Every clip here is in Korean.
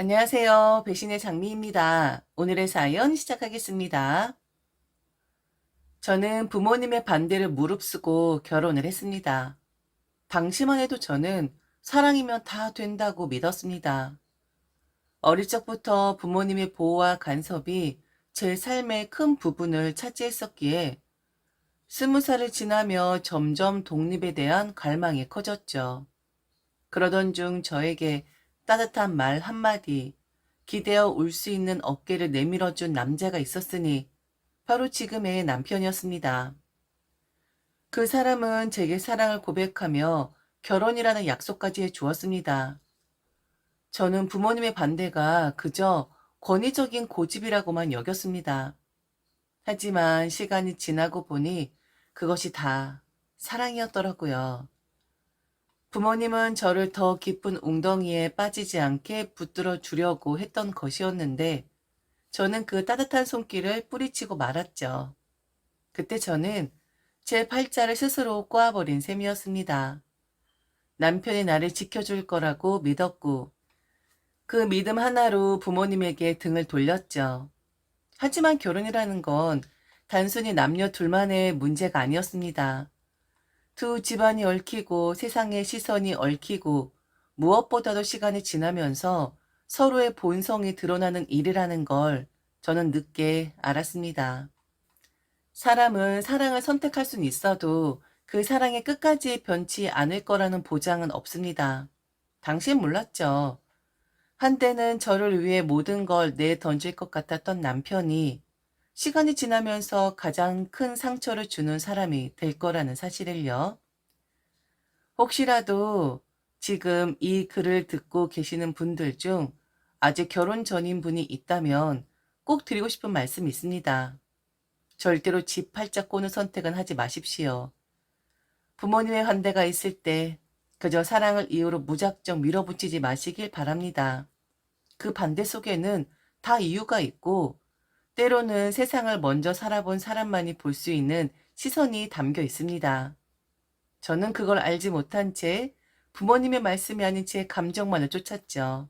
안녕하세요. 배신의 장미입니다. 오늘의 사연 시작하겠습니다. 저는 부모님의 반대를 무릅쓰고 결혼을 했습니다. 당시만 해도 저는 사랑이면 다 된다고 믿었습니다. 어릴 적부터 부모님의 보호와 간섭이 제 삶의 큰 부분을 차지했었기에 20살을 지나며 점점 독립에 대한 갈망이 커졌죠. 그러던 중 저에게 따뜻한 말 한마디, 기대어 울 수 있는 어깨를 내밀어준 남자가 있었으니 바로 지금의 남편이었습니다. 그 사람은 제게 사랑을 고백하며 결혼이라는 약속까지 해주었습니다. 저는 부모님의 반대가 그저 권위적인 고집이라고만 여겼습니다. 하지만 시간이 지나고 보니 그것이 다 사랑이었더라고요. 부모님은 저를 더 깊은 웅덩이에 빠지지 않게 붙들어 주려고 했던 것이었는데 저는 그 따뜻한 손길을 뿌리치고 말았죠. 그때 저는 제 팔자를 스스로 꼬아버린 셈이었습니다. 남편이 나를 지켜줄 거라고 믿었고 그 믿음 하나로 부모님에게 등을 돌렸죠. 하지만 결혼이라는 건 단순히 남녀 둘만의 문제가 아니었습니다. 두 집안이 얽히고 세상의 시선이 얽히고 무엇보다도 시간이 지나면서 서로의 본성이 드러나는 일이라는 걸 저는 늦게 알았습니다. 사람은 사랑을 선택할 수는 있어도 그 사랑이 끝까지 변치 않을 거라는 보장은 없습니다. 당신 몰랐죠. 한때는 저를 위해 모든 걸 내던질 것 같았던 남편이 시간이 지나면서 가장 큰 상처를 주는 사람이 될 거라는 사실을요. 혹시라도 지금 이 글을 듣고 계시는 분들 중 아직 결혼 전인 분이 있다면 꼭 드리고 싶은 말씀이 있습니다. 절대로 집 팔자 꼬는 선택은 하지 마십시오. 부모님의 반대가 있을 때 그저 사랑을 이유로 무작정 밀어붙이지 마시길 바랍니다. 그 반대 속에는 다 이유가 있고 때로는 세상을 먼저 살아본 사람만이 볼 수 있는 시선이 담겨 있습니다. 저는 그걸 알지 못한 채 부모님의 말씀이 아닌 제 감정만을 쫓았죠.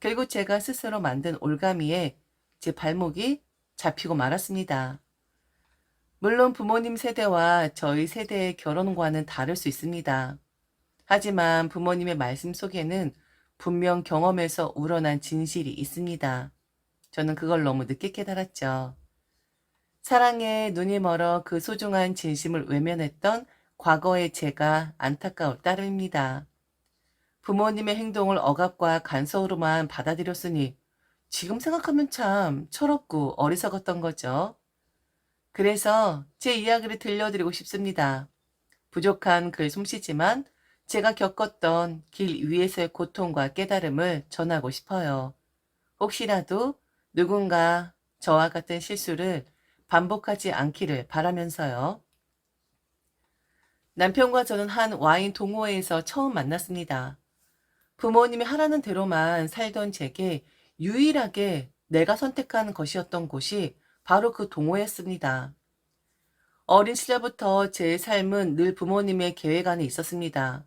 결국 제가 스스로 만든 올가미에 제 발목이 잡히고 말았습니다. 물론 부모님 세대와 저희 세대의 결혼과는 다를 수 있습니다. 하지만 부모님의 말씀 속에는 분명 경험에서 우러난 진실이 있습니다. 저는 그걸 너무 늦게 깨달았죠. 사랑에 눈이 멀어 그 소중한 진심을 외면했던 과거의 제가 안타까울 따름입니다. 부모님의 행동을 억압과 간섭으로만 받아들였으니 지금 생각하면 참 철없고 어리석었던 거죠. 그래서 제 이야기를 들려드리고 싶습니다. 부족한 글 솜씨지만 제가 겪었던 길 위에서의 고통과 깨달음을 전하고 싶어요. 혹시라도 누군가 저와 같은 실수를 반복하지 않기를 바라면서요. 남편과 저는 한 와인 동호회에서 처음 만났습니다. 부모님이 하라는 대로만 살던 제게 유일하게 내가 선택한 것이었던 곳이 바로 그 동호회였습니다. 어린 시절부터 제 삶은 늘 부모님의 계획 안에 있었습니다.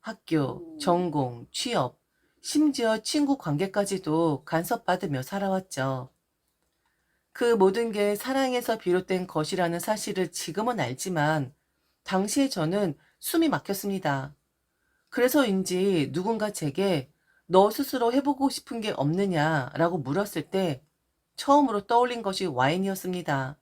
학교, 전공, 취업, 심지어 친구 관계까지도 간섭받으며 살아왔죠. 그 모든 게 사랑에서 비롯된 것이라는 사실을 지금은 알지만 당시에 저는 숨이 막혔습니다. 그래서인지 누군가 제게 너 스스로 해보고 싶은 게 없느냐라고 물었을 때 처음으로 떠올린 것이 와인이었습니다.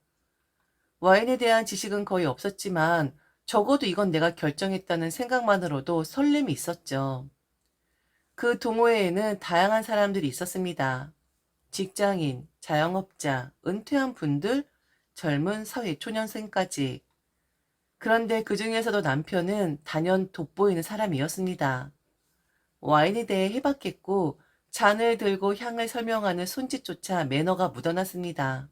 와인에 대한 지식은 거의 없었지만 적어도 이건 내가 결정했다는 생각만으로도 설렘이 있었죠. 그 동호회에는 다양한 사람들이 있었습니다. 직장인, 자영업자, 은퇴한 분들, 젊은 사회 초년생까지. 그런데 그 중에서도 남편은 단연 돋보이는 사람이었습니다. 와인에 대해 해봤겠고 잔을 들고 향을 설명하는 손짓조차 매너가 묻어났습니다.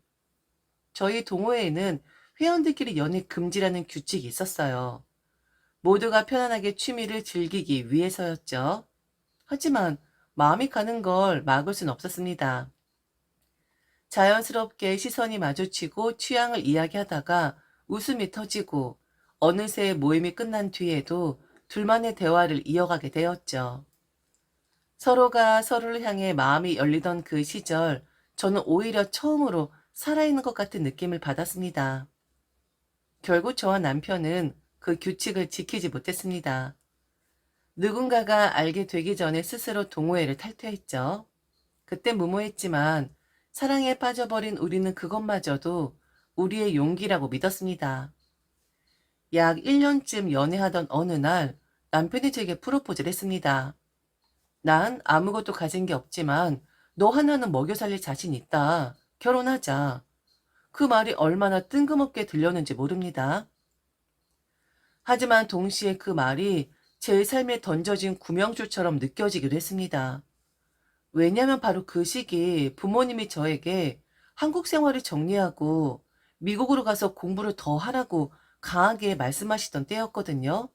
저희 동호회에는 회원들끼리 연애 금지라는 규칙이 있었어요. 모두가 편안하게 취미를 즐기기 위해서였죠. 하지만 마음이 가는 걸 막을 순 없었습니다. 자연스럽게 시선이 마주치고 취향을 이야기하다가 웃음이 터지고 어느새 모임이 끝난 뒤에도 둘만의 대화를 이어가게 되었죠. 서로가 서로를 향해 마음이 열리던 그 시절, 저는 오히려 처음으로 살아있는 것 같은 느낌을 받았습니다. 결국 저와 남편은 그 규칙을 지키지 못했습니다. 누군가가 알게 되기 전에 스스로 동호회를 탈퇴했죠. 그때 무모했지만 사랑에 빠져버린 우리는 그것마저도 우리의 용기라고 믿었습니다. 약 1년쯤 연애하던 어느 날 남편이 제게 프로포즈를 했습니다. 난 아무것도 가진 게 없지만 너 하나는 먹여 살릴 자신 있다. 결혼하자. 그 말이 얼마나 뜬금없게 들렸는지 모릅니다. 하지만 동시에 그 말이 제 삶에 던져진 구명줄처럼 느껴지기도 했습니다. 왜냐면 바로 그 시기 부모님이 저에게 한국 생활을 정리하고 미국으로 가서 공부를 더 하라고 강하게 말씀하시던 때였거든요.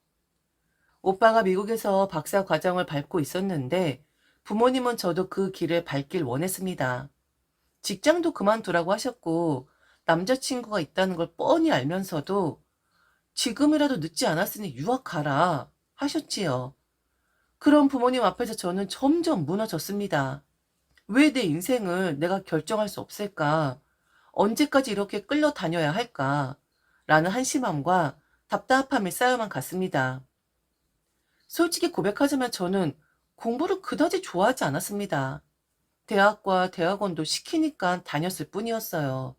오빠가 미국에서 박사 과정을 밟고 있었는데 부모님은 저도 그 길을 밟길 원했습니다. 직장도 그만두라고 하셨고 남자친구가 있다는 걸 뻔히 알면서도 지금이라도 늦지 않았으니 유학 가라 하셨지요. 그런 부모님 앞에서 저는 점점 무너졌습니다. 왜 내 인생을 내가 결정할 수 없을까? 언제까지 이렇게 끌려다녀야 할까? 라는 한심함과 답답함이 쌓여만 갔습니다. 솔직히 고백하자면 저는 공부를 그다지 좋아하지 않았습니다. 대학과 대학원도 시키니까 다녔을 뿐이었어요.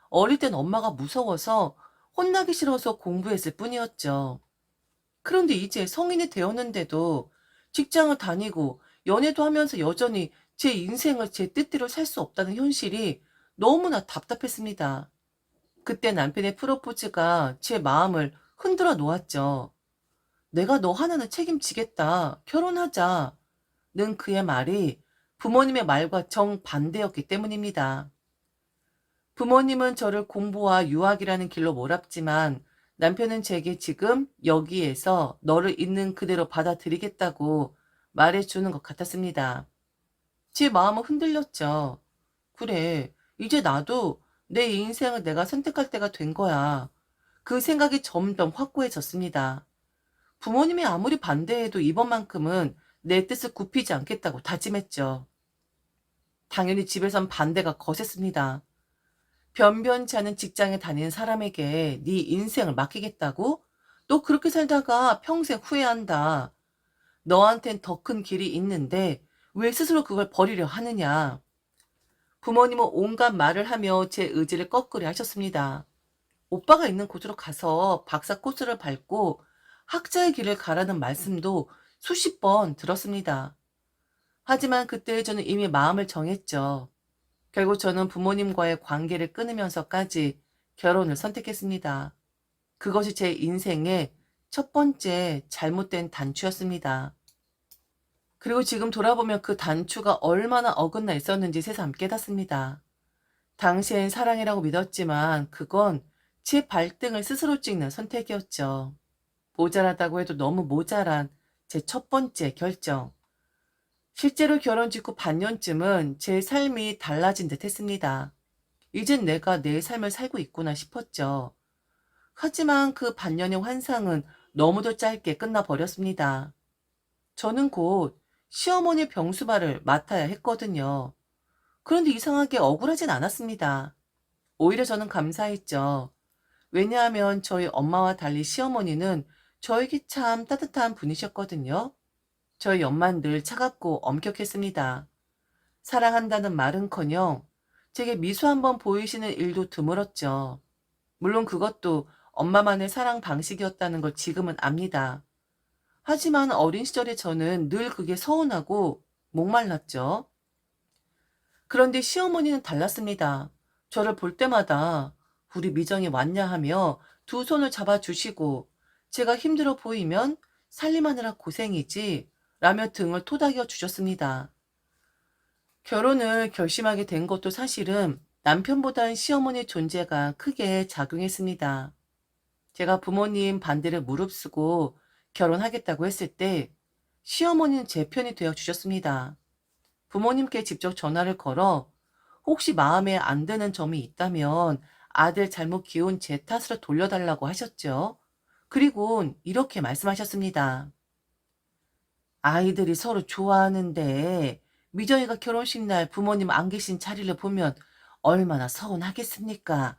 어릴 땐 엄마가 무서워서 혼나기 싫어서 공부했을 뿐이었죠. 그런데 이제 성인이 되었는데도 직장을 다니고 연애도 하면서 여전히 제 인생을 제 뜻대로 살 수 없다는 현실이 너무나 답답했습니다. 그때 남편의 프로포즈가 제 마음을 흔들어 놓았죠. 내가 너 하나는 책임지겠다. 결혼하자. 는 그의 말이 부모님의 말과 정반대였기 때문입니다. 부모님은 저를 공부와 유학이라는 길로 몰았지만 남편은 제게 지금 여기에서 너를 있는 그대로 받아들이겠다고 말해주는 것 같았습니다. 제 마음은 흔들렸죠. 그래, 이제 나도 내 인생을 내가 선택할 때가 된 거야. 그 생각이 점점 확고해졌습니다. 부모님이 아무리 반대해도 이번만큼은 내 뜻을 굽히지 않겠다고 다짐했죠. 당연히 집에선 반대가 거셌습니다. 변변치 않은 직장에 다니는 사람에게 네 인생을 맡기겠다고? 너 그렇게 살다가 평생 후회한다. 너한텐 더 큰 길이 있는데 왜 스스로 그걸 버리려 하느냐. 부모님은 온갖 말을 하며 제 의지를 꺾으려 하셨습니다. 오빠가 있는 곳으로 가서 박사 코스를 밟고 학자의 길을 가라는 말씀도 수십 번 들었습니다. 하지만 그때 저는 이미 마음을 정했죠. 결국 저는 부모님과의 관계를 끊으면서까지 결혼을 선택했습니다. 그것이 제 인생의 첫 번째 잘못된 단추였습니다. 그리고 지금 돌아보면 그 단추가 얼마나 어긋나 있었는지 새삼 깨닫습니다. 당시엔 사랑이라고 믿었지만 그건 제 발등을 스스로 찍는 선택이었죠. 모자라다고 해도 너무 모자란 제 첫 번째 결정. 실제로 결혼 직후 반년쯤은 제 삶이 달라진 듯 했습니다. 이젠 내가 내 삶을 살고 있구나 싶었죠. 하지만 그 반년의 환상은 너무도 짧게 끝나버렸습니다. 저는 곧 시어머니 병수발을 맡아야 했거든요. 그런데 이상하게 억울하진 않았습니다. 오히려 저는 감사했죠. 왜냐하면 저희 엄마와 달리 시어머니는 저에게 참 따뜻한 분이셨거든요. 저희 엄마는 늘 차갑고 엄격했습니다. 사랑한다는 말은커녕 제게 미소 한번 보이시는 일도 드물었죠. 물론 그것도 엄마만의 사랑 방식이었다는 걸 지금은 압니다. 하지만 어린 시절의 저는 늘 그게 서운하고 목말랐죠. 그런데 시어머니는 달랐습니다. 저를 볼 때마다 우리 미정이 왔냐 하며 두 손을 잡아주시고 제가 힘들어 보이면 살림하느라 고생이지 라며 등을 토닥여 주셨습니다. 결혼을 결심하게 된 것도 사실은 남편보단 시어머니 존재가 크게 작용했습니다. 제가 부모님 반대를 무릅쓰고 결혼하겠다고 했을 때 시어머니는 제 편이 되어 주셨습니다. 부모님께 직접 전화를 걸어 혹시 마음에 안 드는 점이 있다면 아들 잘못 키운 제 탓으로 돌려달라고 하셨죠. 그리고 이렇게 말씀하셨습니다. 아이들이 서로 좋아하는데 미정이가 결혼식 날 부모님 안 계신 자리를 보면 얼마나 서운하겠습니까?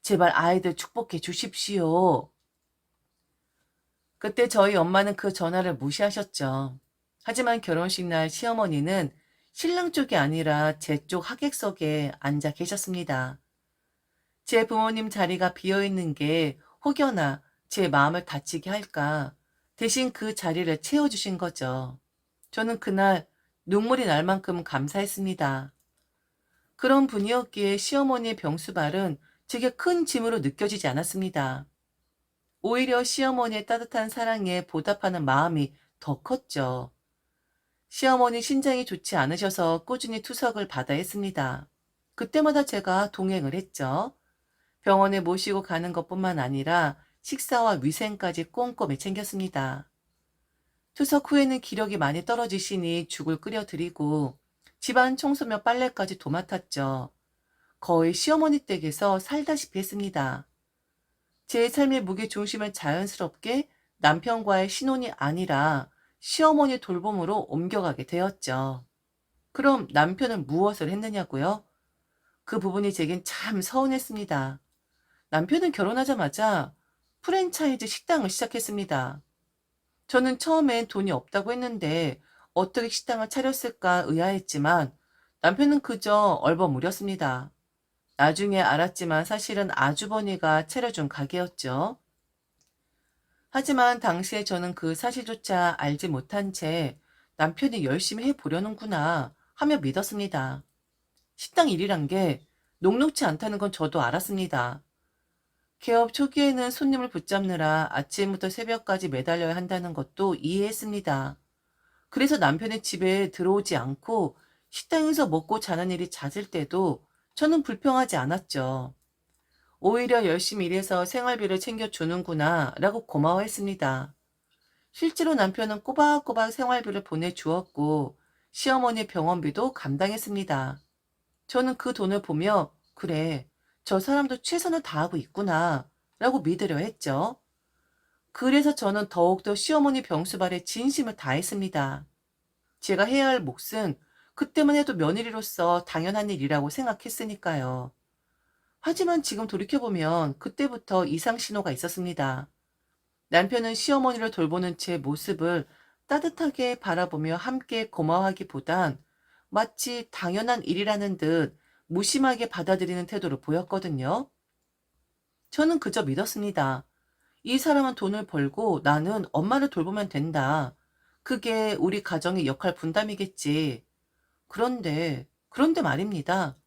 제발 아이들 축복해 주십시오. 그때 저희 엄마는 그 전화를 무시하셨죠. 하지만 결혼식 날 시어머니는 신랑 쪽이 아니라 제 쪽 하객석에 앉아 계셨습니다. 제 부모님 자리가 비어있는 게 혹여나 제 마음을 다치게 할까 대신 그 자리를 채워주신 거죠. 저는 그날 눈물이 날 만큼 감사했습니다. 그런 분이었기에 시어머니의 병수발은 제게 큰 짐으로 느껴지지 않았습니다. 오히려 시어머니의 따뜻한 사랑에 보답하는 마음이 더 컸죠. 시어머니 신장이 좋지 않으셔서 꾸준히 투석을 받아야 했습니다. 그때마다 제가 동행을 했죠. 병원에 모시고 가는 것뿐만 아니라 식사와 위생까지 꼼꼼히 챙겼습니다. 투석 후에는 기력이 많이 떨어지시니 죽을 끓여드리고 집안 청소며 빨래까지 도맡았죠. 거의 시어머니 댁에서 살다시피 했습니다. 제 삶의 무게중심을 자연스럽게 남편과의 신혼이 아니라 시어머니 돌봄으로 옮겨가게 되었죠. 그럼 남편은 무엇을 했느냐고요? 그 부분이 제겐 참 서운했습니다. 남편은 결혼하자마자 프랜차이즈 식당을 시작했습니다. 저는 처음엔 돈이 없다고 했는데 어떻게 식당을 차렸을까 의아했지만 남편은 그저 얼버무렸습니다. 나중에 알았지만 사실은 아주버니가 차려준 가게였죠. 하지만 당시에 저는 그 사실조차 알지 못한 채 남편이 열심히 해보려는구나 하며 믿었습니다. 식당 일이란 게 녹록지 않다는 건 저도 알았습니다. 개업 초기에는 손님을 붙잡느라 아침부터 새벽까지 매달려야 한다는 것도 이해했습니다. 그래서 남편의 집에 들어오지 않고 식당에서 먹고 자는 일이 잦을 때도 저는 불평하지 않았죠. 오히려 열심히 일해서 생활비를 챙겨주는구나 라고 고마워했습니다. 실제로 남편은 꼬박꼬박 생활비를 보내주었고 시어머니 병원비도 감당했습니다. 저는 그 돈을 보며 그래, 저 사람도 최선을 다하고 있구나 라고 믿으려 했죠. 그래서 저는 더욱더 시어머니 병수발에 진심을 다했습니다. 제가 해야 할 몫은 그때만 해도 며느리로서 당연한 일이라고 생각했으니까요. 하지만 지금 돌이켜보면 그때부터 이상 신호가 있었습니다. 남편은 시어머니를 돌보는 제 모습을 따뜻하게 바라보며 함께 고마워하기보단 마치 당연한 일이라는 듯 무심하게 받아들이는 태도를 보였거든요. 저는 그저 믿었습니다. 이 사람은 돈을 벌고 나는 엄마를 돌보면 된다. 그게 우리 가정의 역할 분담이겠지. 그런데 말입니다.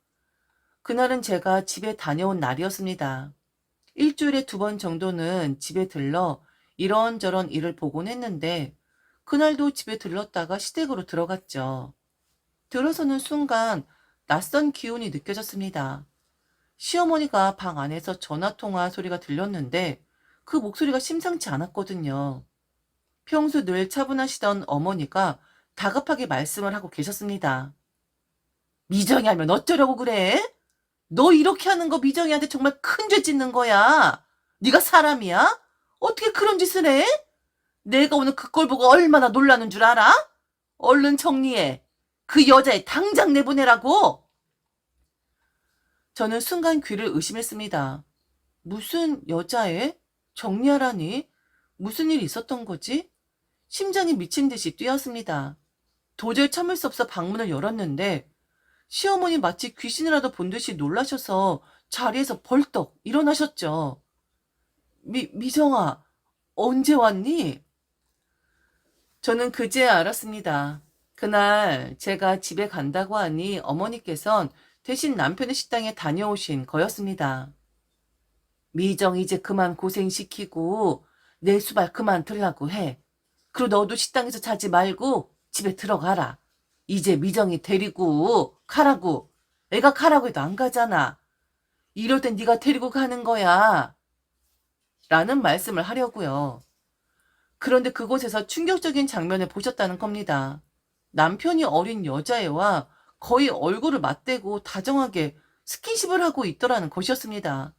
그날은 제가 집에 다녀온 날이었습니다. 일주일에 2번 정도는 집에 들러 이런저런 일을 보곤 했는데 그날도 집에 들렀다가 시댁으로 들어갔죠. 들어서는 순간 낯선 기운이 느껴졌습니다. 시어머니가 방 안에서 전화통화 소리가 들렸는데 그 목소리가 심상치 않았거든요. 평소 늘 차분하시던 어머니가 다급하게 말씀을 하고 계셨습니다. 미정이 하면 어쩌려고 그래? 너 이렇게 하는 거 미정이한테 정말 큰 죄 짓는 거야. 네가 사람이야? 어떻게 그런 짓을 해? 내가 오늘 그 꼴 보고 얼마나 놀라는 줄 알아? 얼른 정리해. 그 여자애 당장 내보내라고. 저는 순간 귀를 의심했습니다. 무슨 여자애? 정리하라니? 무슨 일이 있었던 거지? 심장이 미친 듯이 뛰었습니다. 도저히 참을 수 없어 방문을 열었는데 시어머니 마치 귀신이라도 본 듯이 놀라셔서 자리에서 벌떡 일어나셨죠. 미정아, 언제 왔니? 저는 그제야 알았습니다. 그날 제가 집에 간다고 하니 어머니께선 대신 남편의 식당에 다녀오신 거였습니다. 미정 이제 그만 고생시키고 내 수발 그만 들라고 해. 그리고 너도 식당에서 자지 말고 집에 들어가라. 이제 미정이 데리고 가라고. 애가 가라고 해도 안 가잖아. 이럴 땐 네가 데리고 가는 거야. 라는 말씀을 하려고요. 그런데 그곳에서 충격적인 장면을 보셨다는 겁니다. 남편이 어린 여자애와 거의 얼굴을 맞대고 다정하게 스킨십을 하고 있더라는 것이었습니다.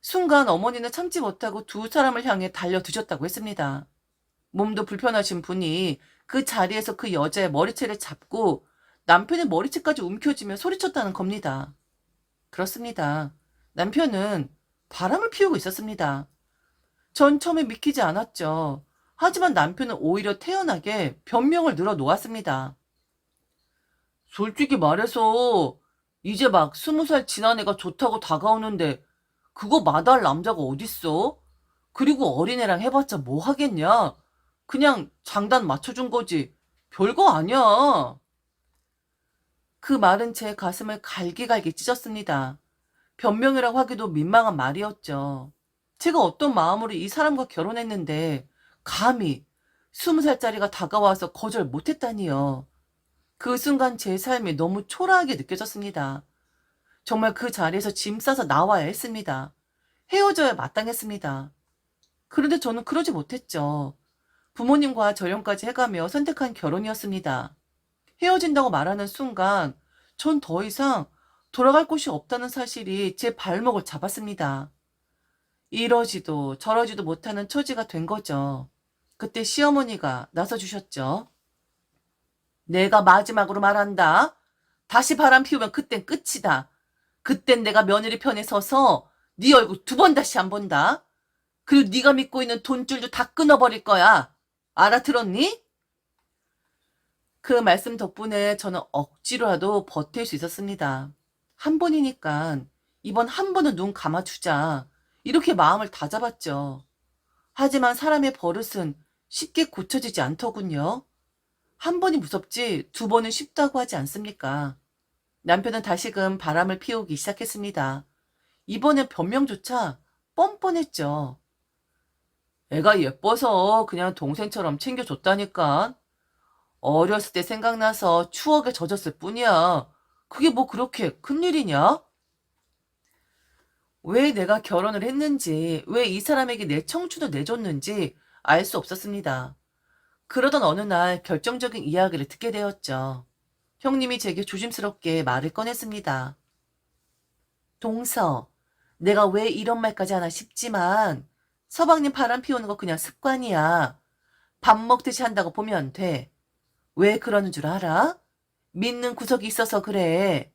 순간 어머니는 참지 못하고 두 사람을 향해 달려드셨다고 했습니다. 몸도 불편하신 분이 그 자리에서 그 여자의 머리채를 잡고 남편의 머리채까지 움켜쥐며 소리쳤다는 겁니다. 그렇습니다. 남편은 바람을 피우고 있었습니다. 전 처음에 믿기지 않았죠. 하지만 남편은 오히려 태연하게 변명을 늘어놓았습니다. 솔직히 말해서 이제 막 20살 지난 애가 좋다고 다가오는데 그거 마다할 남자가 어딨어? 그리고 어린애랑 해봤자 뭐 하겠냐? 그냥 장단 맞춰준 거지. 별거 아니야. 그 말은 제 가슴을 갈기갈기 찢었습니다. 변명이라고 하기도 민망한 말이었죠. 제가 어떤 마음으로 이 사람과 결혼했는데 감히 20살짜리가 다가와서 거절 못했다니요. 그 순간 제 삶이 너무 초라하게 느껴졌습니다. 정말 그 자리에서 짐 싸서 나와야 했습니다. 헤어져야 마땅했습니다. 그런데 저는 그러지 못했죠. 부모님과 절연까지 해가며 선택한 결혼이었습니다. 헤어진다고 말하는 순간 전 더 이상 돌아갈 곳이 없다는 사실이 제 발목을 잡았습니다. 이러지도 저러지도 못하는 처지가 된 거죠. 그때 시어머니가 나서주셨죠. 내가 마지막으로 말한다. 다시 바람 피우면 그땐 끝이다. 그땐 내가 며느리 편에 서서 네 얼굴 2번 다시 안 본다. 그리고 네가 믿고 있는 돈줄도 다 끊어버릴 거야. 알아들었니? 그 말씀 덕분에 저는 억지로라도 버틸 수 있었습니다. 한 번이니까 이번 한 번은 눈 감아주자. 이렇게 마음을 다잡았죠. 하지만 사람의 버릇은 쉽게 고쳐지지 않더군요. 한 번이 무섭지 2번은 쉽다고 하지 않습니까? 남편은 다시금 바람을 피우기 시작했습니다. 이번엔 변명조차 뻔뻔했죠. 애가 예뻐서 그냥 동생처럼 챙겨줬다니까. 어렸을 때 생각나서 추억에 젖었을 뿐이야. 그게 뭐 그렇게 큰일이냐? 왜 내가 결혼을 했는지, 왜 이 사람에게 내 청춘을 내줬는지 알 수 없었습니다. 그러던 어느 날 결정적인 이야기를 듣게 되었죠. 형님이 제게 조심스럽게 말을 꺼냈습니다. 동서, 내가 왜 이런 말까지 하나 싶지만 서방님 바람 피우는 거 그냥 습관이야. 밥 먹듯이 한다고 보면 돼. 왜 그러는 줄 알아? 믿는 구석이 있어서 그래.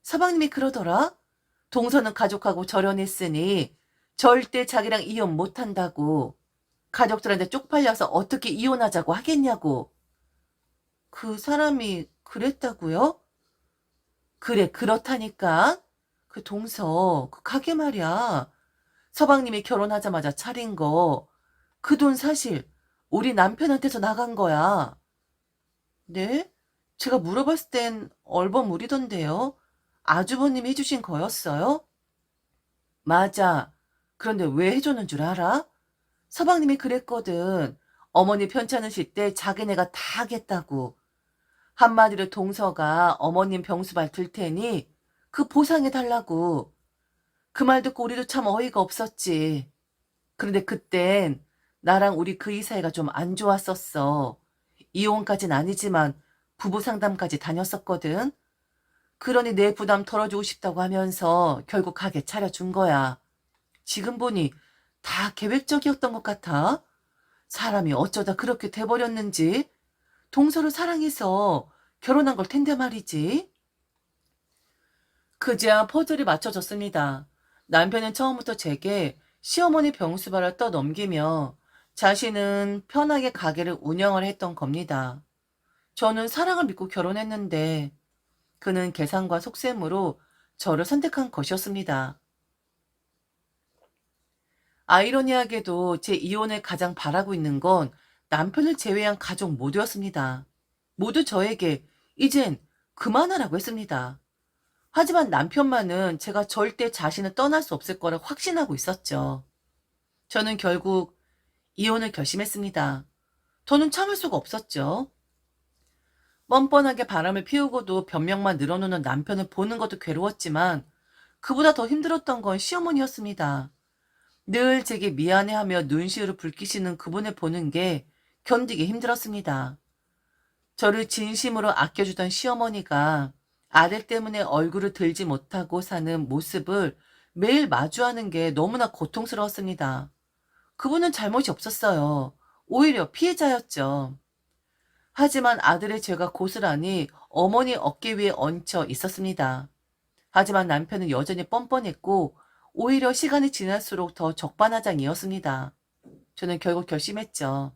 서방님이 그러더라. 동서는 가족하고 절연했으니 절대 자기랑 이혼 못한다고. 가족들한테 쪽팔려서 어떻게 이혼하자고 하겠냐고. 그 사람이 그랬다고요? 그래, 그렇다니까. 그 동서, 그 가게 말이야. 서방님이 결혼하자마자 차린 거. 그 돈 사실 우리 남편한테서 나간 거야. 네? 제가 물어봤을 땐 얼버무리던데요. 아주버님이 해주신 거였어요? 맞아. 그런데 왜 해줬는 줄 알아? 서방님이 그랬거든. 어머니 편찮으실 때 자기네가 다 하겠다고. 한마디로 동서가 어머님 병수발 들 테니 그 보상해달라고. 그 말 듣고 우리도 참 어이가 없었지. 그런데 그땐 나랑 우리 그 이사이가 좀 안 좋았었어. 이혼까진 아니지만 부부 상담까지 다녔었거든. 그러니 내 부담 덜어주고 싶다고 하면서 결국 가게 차려준 거야. 지금 보니 다 계획적이었던 것 같아. 사람이 어쩌다 그렇게 돼버렸는지. 동서를 사랑해서 결혼한 걸 텐데 말이지. 그제야 퍼즐이 맞춰졌습니다. 남편은 처음부터 제게 시어머니 병수발을 떠넘기며 자신은 편하게 가게를 운영을 했던 겁니다. 저는 사랑을 믿고 결혼했는데 그는 계산과 속셈으로 저를 선택한 것이었습니다. 아이러니하게도 제 이혼을 가장 바라고 있는 건 남편을 제외한 가족 모두였습니다. 모두 저에게 이젠 그만하라고 했습니다. 하지만 남편만은 제가 절대 자신을 떠날 수 없을 거라 확신하고 있었죠. 저는 결국 이혼을 결심했습니다. 더는 참을 수가 없었죠. 뻔뻔하게 바람을 피우고도 변명만 늘어놓는 남편을 보는 것도 괴로웠지만 그보다 더 힘들었던 건 시어머니였습니다. 늘 제게 미안해하며 눈시울을 붉히시는 그분을 보는 게 견디기 힘들었습니다. 저를 진심으로 아껴주던 시어머니가 아들 때문에 얼굴을 들지 못하고 사는 모습을 매일 마주하는 게 너무나 고통스러웠습니다. 그분은 잘못이 없었어요. 오히려 피해자였죠. 하지만 아들의 죄가 고스란히 어머니 어깨 위에 얹혀 있었습니다. 하지만 남편은 여전히 뻔뻔했고 오히려 시간이 지날수록 더 적반하장이었습니다. 저는 결국 결심했죠.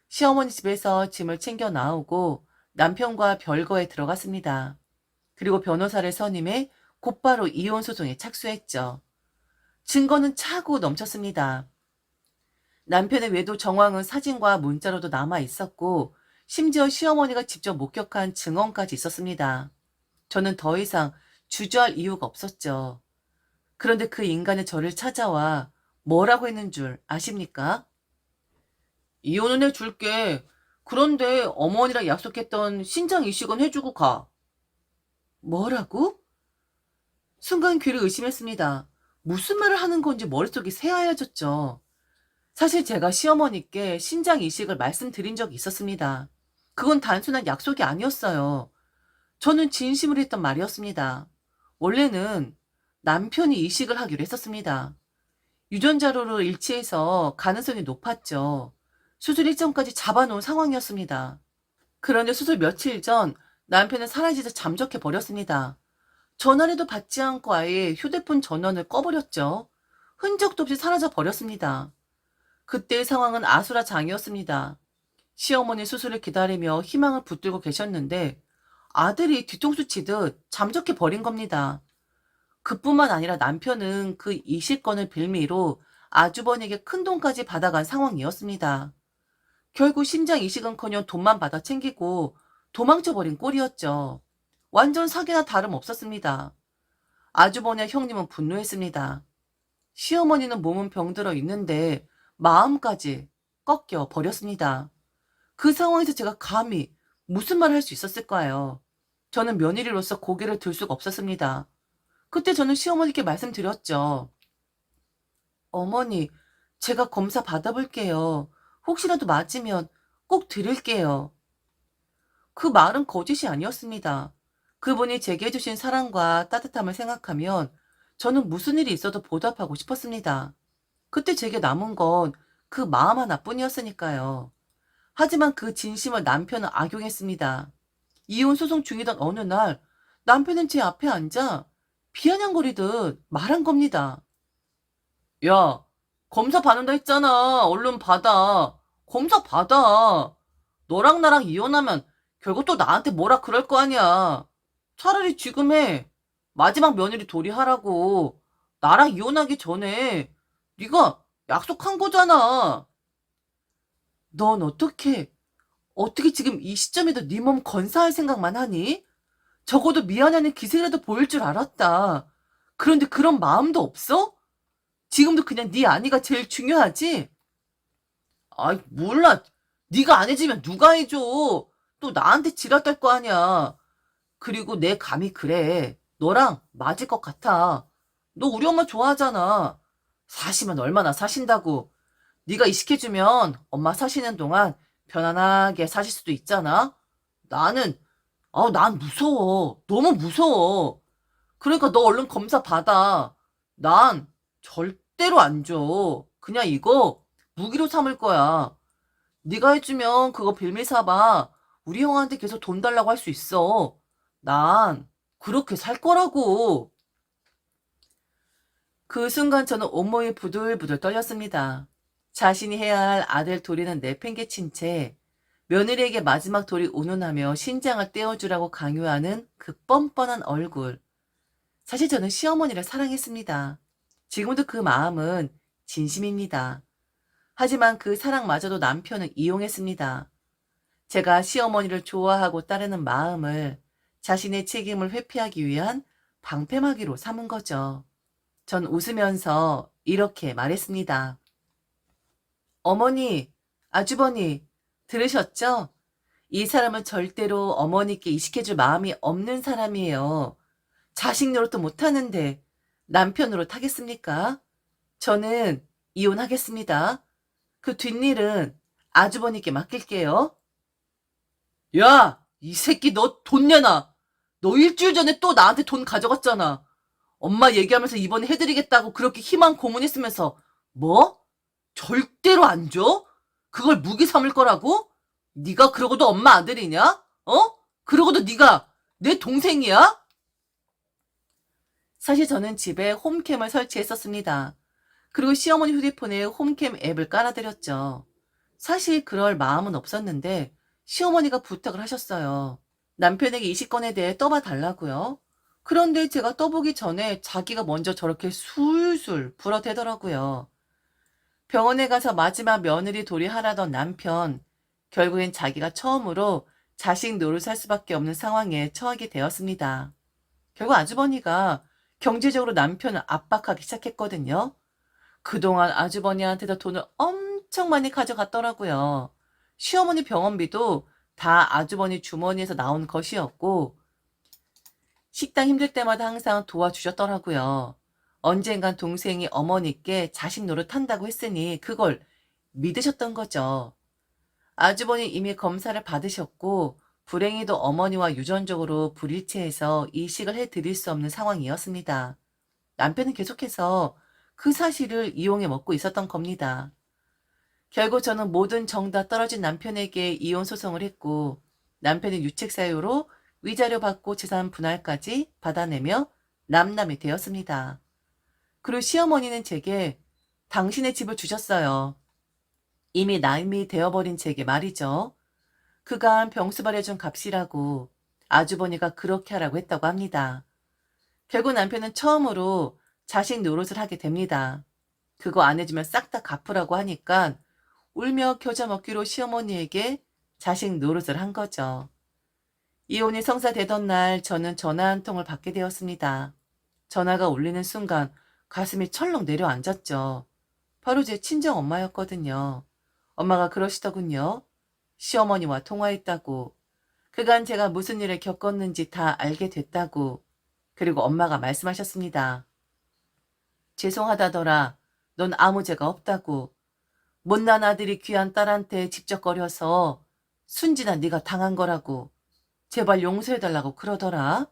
시어머니 집에서 짐을 챙겨 나오고 남편과 별거에 들어갔습니다. 그리고 변호사를 선임해 곧바로 이혼 소송에 착수했죠. 증거는 차고 넘쳤습니다. 남편의 외도 정황은 사진과 문자로도 남아 있었고 심지어 시어머니가 직접 목격한 증언까지 있었습니다. 저는 더 이상 주저할 이유가 없었죠. 그런데 그 인간이 저를 찾아와 뭐라고 했는 줄 아십니까? 이혼은 해줄게. 그런데 어머니랑 약속했던 신장 이식은 해주고 가. 뭐라고? 순간 귀를 의심했습니다. 무슨 말을 하는 건지 머릿속이 새하얘졌죠. 사실 제가 시어머니께 신장 이식을 말씀드린 적이 있었습니다. 그건 단순한 약속이 아니었어요. 저는 진심으로 했던 말이었습니다. 원래는 남편이 이식을 하기로 했었습니다. 유전자로를 일치해서 가능성이 높았죠. 수술 일정까지 잡아놓은 상황이었습니다. 그런데 수술 며칠 전 남편은 사라지자 잠적해 버렸습니다. 전화를 받지 않고 아예 휴대폰 전원을 꺼버렸죠. 흔적도 없이 사라져 버렸습니다. 그때의 상황은 아수라장이었습니다. 시어머니 수술을 기다리며 희망을 붙들고 계셨는데 아들이 뒤통수 치듯 잠적해 버린 겁니다. 그뿐만 아니라 남편은 그 이식권을 빌미로 아주버니에게 큰돈까지 받아간 상황이었습니다. 결국 심장 이식은커녕 돈만 받아 챙기고 도망쳐버린 꼴이었죠. 완전 사기나 다름없었습니다. 아주버니와 형님은 분노했습니다. 시어머니는 몸은 병들어 있는데 마음까지 꺾여 버렸습니다. 그 상황에서 제가 감히 무슨 말을 할 수 있었을까요? 저는 며느리로서 고개를 들 수가 없었습니다. 그때 저는 시어머니께 말씀드렸죠. 어머니, 제가 검사 받아볼게요. 혹시라도 맞으면 꼭 드릴게요. 그 말은 거짓이 아니었습니다. 그분이 제게 해주신 사랑과 따뜻함을 생각하면 저는 무슨 일이 있어도 보답하고 싶었습니다. 그때 제게 남은 건 그 마음 하나뿐이었으니까요. 하지만 그 진심을 남편은 악용했습니다. 이혼 소송 중이던 어느 날 남편은 제 앞에 앉아 비아냥거리듯 말한 겁니다. 야, 검사 받는다 했잖아. 얼른 받아. 검사 받아. 너랑 나랑 이혼하면 결국 또 나한테 뭐라 그럴 거 아니야. 차라리 지금 해. 마지막 며느리 도리하라고. 나랑 이혼하기 전에 네가 약속한 거잖아. 넌 어떻게 지금 이 시점에도 네 몸 건사할 생각만 하니? 적어도 미안하는 기색이라도 보일 줄 알았다. 그런데 그런 마음도 없어? 지금도 그냥 네 아니가 제일 중요하지? 아이, 몰라. 네가 안 해주면 누가 해줘? 또 나한테 지랄 떨 거 아니야. 그리고 내 감이 그래. 너랑 맞을 것 같아. 너 우리 엄마 좋아하잖아. 사시면 얼마나 사신다고. 네가 이식해주면 엄마 사시는 동안 편안하게 사실 수도 있잖아. 나는, 난 무서워. 너무 무서워. 그러니까 너 얼른 검사 받아. 난 절대로 안 줘. 그냥 이거 무기로 삼을 거야. 네가 해주면 그거 빌미 삼아 우리 형한테 계속 돈 달라고 할 수 있어. 난 그렇게 살 거라고. 그 순간 저는 온몸이 부들부들 떨렸습니다. 자신이 해야 할 아들 도리는 내팽개친 채 며느리에게 마지막 돌이 운운하며 신장을 떼어주라고 강요하는 그 뻔뻔한 얼굴. 사실 저는 시어머니를 사랑했습니다. 지금도 그 마음은 진심입니다. 하지만 그 사랑마저도 남편은 이용했습니다. 제가 시어머니를 좋아하고 따르는 마음을 자신의 책임을 회피하기 위한 방패막이로 삼은 거죠. 전 웃으면서 이렇게 말했습니다. 어머니, 아주버니, 들으셨죠? 이 사람은 절대로 어머니께 이식해줄 마음이 없는 사람이에요. 자식 노릇도 못하는데 남편 노릇 하겠습니까? 저는 이혼하겠습니다. 그 뒷일은 아주버니께 맡길게요. 야, 이 새끼 너 돈 내놔. 너 일주일 전에 또 나한테 돈 가져갔잖아. 엄마 얘기하면서 이번에 해드리겠다고 그렇게 희망 고문했으면서 뭐? 절대로 안 줘? 그걸 무기 삼을 거라고? 네가 그러고도 엄마 아들이냐? 그러고도 네가 내 동생이야? 사실 저는 집에 홈캠을 설치했었습니다. 그리고 시어머니 휴대폰에 홈캠 앱을 깔아드렸죠. 사실 그럴 마음은 없었는데 시어머니가 부탁을 하셨어요. 남편에게 이 시건에 대해 떠봐 달라고요. 그런데 제가 떠보기 전에 자기가 먼저 저렇게 술술 불어대더라고요. 병원에 가서 마지막 며느리 도리하라던 남편, 결국엔 자기가 처음으로 자식 노릇을 할 수밖에 없는 상황에 처하게 되었습니다. 결국 아주버니가 경제적으로 남편을 압박하기 시작했거든요. 그동안 아주버니한테도 돈을 엄청 많이 가져갔더라고요. 시어머니 병원비도 다 아주버니 주머니에서 나온 것이었고, 식당 힘들 때마다 항상 도와주셨더라고요. 언젠간 동생이 어머니께 자식 노릇한다고 했으니 그걸 믿으셨던 거죠. 아주버니 이미 검사를 받으셨고, 불행히도 어머니와 유전적으로 불일치해서 이식을 해드릴 수 없는 상황이었습니다. 남편은 계속해서 그 사실을 이용해 먹고 있었던 겁니다. 결국 저는 모든 정 다 떨어진 남편에게 이혼 소송을 했고, 남편은 유책 사유로 위자료 받고 재산 분할까지 받아내며 남남이 되었습니다. 그리고 시어머니는 제게 당신의 집을 주셨어요. 이미 남이 되어버린 제게 말이죠. 그간 병수발해준 값이라고 아주버니가 그렇게 하라고 했다고 합니다. 결국 남편은 처음으로 자식 노릇을 하게 됩니다. 그거 안 해주면 싹 다 갚으라고 하니까 울며 겨자 먹기로 시어머니에게 자식 노릇을 한 거죠. 이혼이 성사되던 날 저는 전화 한 통을 받게 되었습니다. 전화가 울리는 순간 가슴이 철렁 내려앉았죠. 바로 제 친정 엄마였거든요. 엄마가 그러시더군요. 시어머니와 통화했다고. 그간 제가 무슨 일을 겪었는지 다 알게 됐다고. 그리고 엄마가 말씀하셨습니다. 죄송하다더라. 넌 아무 죄가 없다고. 못난 아들이 귀한 딸한테 집적거려서 순진한 네가 당한 거라고. 제발 용서해달라고 그러더라.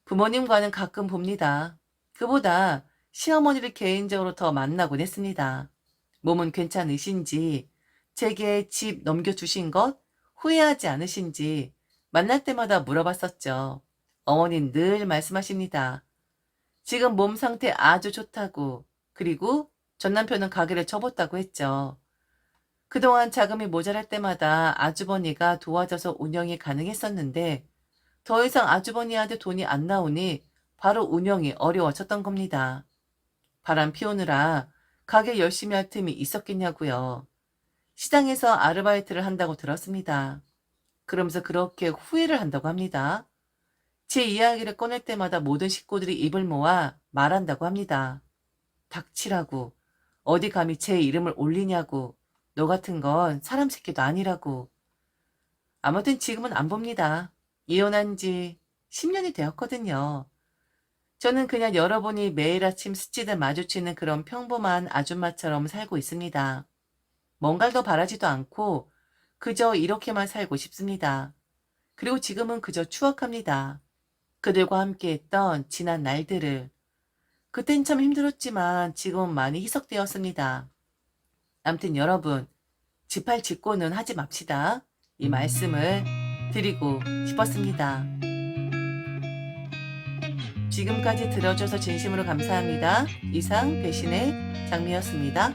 부모님과는 가끔 봅니다. 그보다 시어머니를 개인적으로 더 만나곤 했습니다. 몸은 괜찮으신지, 제게 집 넘겨주신 것 후회하지 않으신지 만날 때마다 물어봤었죠. 어머니는 늘 말씀하십니다. 지금 몸 상태 아주 좋다고, 그리고 전 남편은 가게를 접었다고 했죠. 그동안 자금이 모자랄 때마다 아주버니가 도와줘서 운영이 가능했었는데 더 이상 아주버니한테 돈이 안 나오니 바로 운영이 어려워졌던 겁니다. 바람 피우느라 가게 열심히 할 틈이 있었겠냐고요. 시장에서 아르바이트를 한다고 들었습니다. 그러면서 그렇게 후회를 한다고 합니다. 제 이야기를 꺼낼 때마다 모든 식구들이 입을 모아 말한다고 합니다. 닥치라고. 어디 감히 제 이름을 올리냐고. 너 같은 건 사람 새끼도 아니라고. 아무튼 지금은 안 봅니다. 이혼한 지 10년이 되었거든요. 저는 그냥 여러분이 매일 아침 스치듯 마주치는 그런 평범한 아줌마처럼 살고 있습니다. 뭔가를 더 바라지도 않고 그저 이렇게만 살고 싶습니다. 그리고 지금은 그저 추억합니다. 그들과 함께했던 지난 날들을. 그땐 참 힘들었지만 지금은 많이 희석되었습니다. 암튼 여러분, 지팔 짓고는 하지 맙시다. 이 말씀을 드리고 싶었습니다. 지금까지 들어줘서 진심으로 감사합니다. 이상 배신의 장미였습니다.